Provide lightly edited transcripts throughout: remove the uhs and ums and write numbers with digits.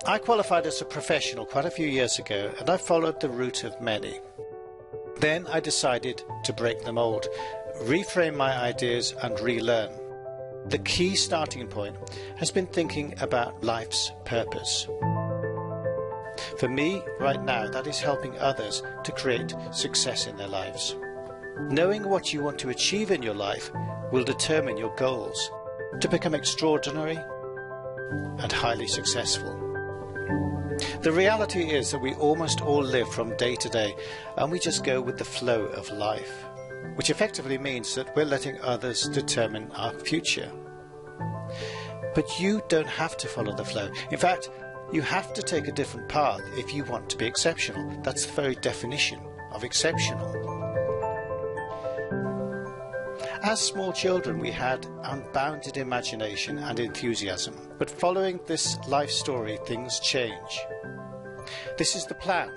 I qualified as a professional quite a few years ago, and I followed the route of many. Then I decided to break the mould, reframe my ideas and relearn. The key starting point has been thinking about life's purpose. For me, right now, that is helping others to create success in their lives. Knowing what you want to achieve in your life will determine your goals to become extraordinary and highly successful. The reality is that we almost all live from day to day, and we just go with the flow of life, which effectively means that we're letting others determine our future. But you don't have to follow the flow. In fact, you have to take a different path if you want to be exceptional. That's the very definition of exceptional. As small children, we had unbounded imagination and enthusiasm, but following this life story, things change. This is the plan.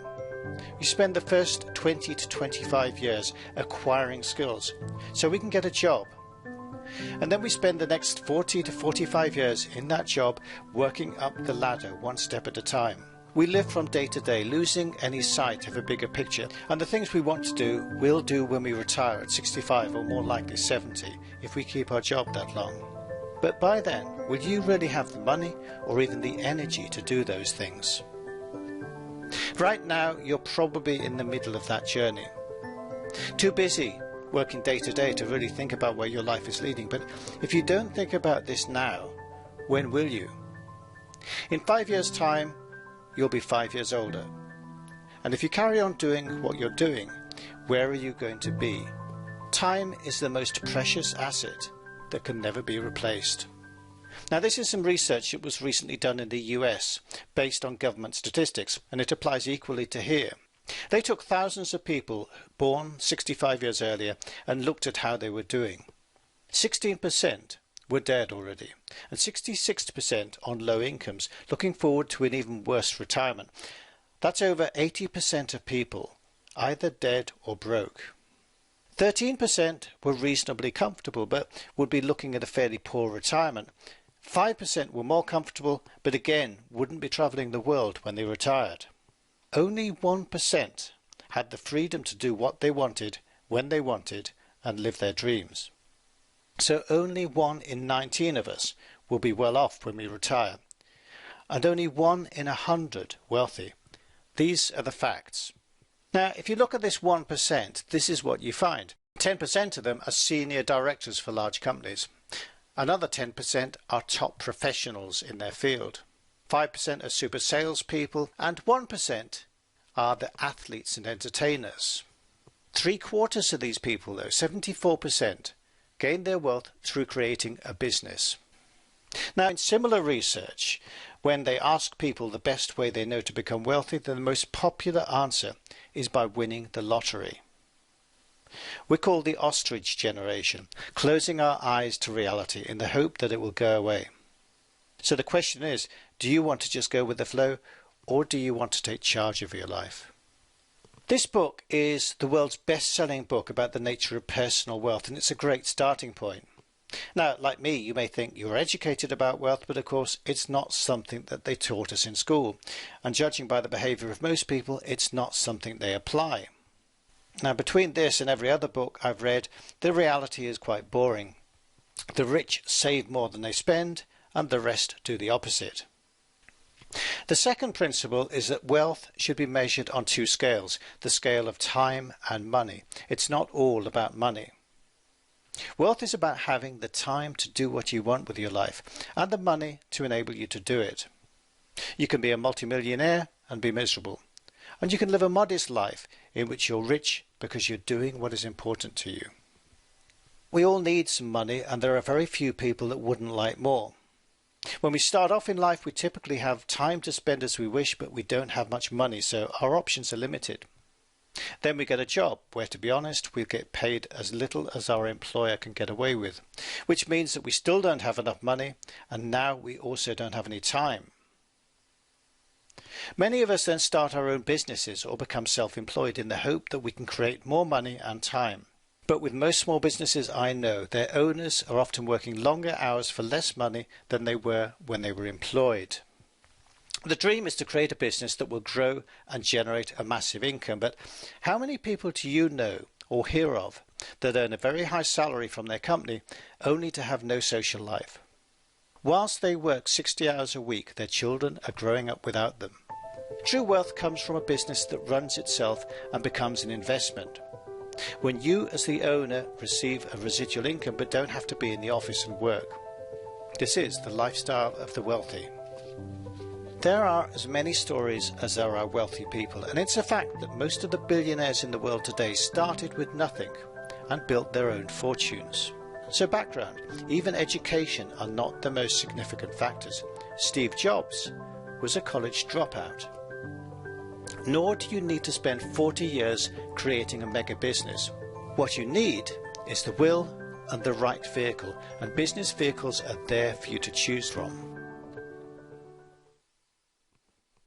You spend the first 20 to 25 years acquiring skills so we can get a job. And then we spend the next 40 to 45 years in that job working up the ladder one step at a time. We live from day to day, losing any sight of a bigger picture, and the things we want to do, we'll do when we retire at 65 or more likely 70 if we keep our job that long. But by then, will you really have the money or even the energy to do those things? Right now, you're probably in the middle of that journey. Too busy working day to day to really think about where your life is leading. But if you don't think about this now, when will you? In 5 years' time, you'll be 5 years older. And if you carry on doing what you're doing, where are you going to be? Time is the most precious asset that can never be replaced. Now, this is some research that was recently done in the US based on government statistics, and it applies equally to here. They took thousands of people born 65 years earlier and looked at how they were doing. 16% were dead already, and 66% on low incomes, looking forward to an even worse retirement. That's over 80% of people either dead or broke. 13% were reasonably comfortable but would be looking at a fairly poor retirement. 5% were more comfortable but again wouldn't be travelling the world when they retired. Only 1% had the freedom to do what they wanted, when they wanted, and live their dreams. So only 1 in 19 of us will be well off when we retire, and only 1 in 100 wealthy. These are the facts. Now, if you look at this 1%, this is what you find. 10% of them are senior directors for large companies. Another 10% are top professionals in their field. 5% are super salespeople, and 1% are the athletes and entertainers. 3/4 of these people, though, 74%, gain their wealth through creating a business. Now, in similar research, when they ask people the best way they know to become wealthy, the most popular answer is by winning the lottery. We're called the ostrich generation, closing our eyes to reality in the hope that it will go away. So the question is, do you want to just go with the flow, or do you want to take charge of your life? This book is the world's best-selling book about the nature of personal wealth, and it's a great starting point. Now, like me, you may think you're educated about wealth, but of course it's not something that they taught us in school. And judging by the behaviour of most people, it's not something they apply. Now, between this and every other book I've read, the reality is quite boring. The rich save more than they spend, and the rest do the opposite. The second principle is that wealth should be measured on 2 scales, the scale of time and money. It's not all about money. Wealth is about having the time to do what you want with your life and the money to enable you to do it. You can be a multimillionaire and be miserable, and you can live a modest life in which you're rich because you're doing what is important to you. We all need some money, and there are very few people that wouldn't like more. When we start off in life, we typically have time to spend as we wish, but we don't have much money, so our options are limited. Then we get a job where, to be honest, we get paid as little as our employer can get away with, which means that we still don't have enough money, and now we also don't have any time. Many of us then start our own businesses or become self-employed in the hope that we can create more money and time. But with most small businesses I know, their owners are often working longer hours for less money than they were when they were employed. The dream is to create a business that will grow and generate a massive income, but how many people do you know or hear of that earn a very high salary from their company only to have no social life? Whilst they work 60 hours a week, their children are growing up without them. True wealth comes from a business that runs itself and becomes an investment. When you as the owner receive a residual income but don't have to be in the office and work. This is the lifestyle of the wealthy. There are as many stories as there are wealthy people, and it's a fact that most of the billionaires in the world today started with nothing and built their own fortunes. So background, even education are not the most significant factors. Steve Jobs was a college dropout. Nor do you need to spend 40 years creating a mega business. What you need is the will and the right vehicle, and business vehicles are there for you to choose from.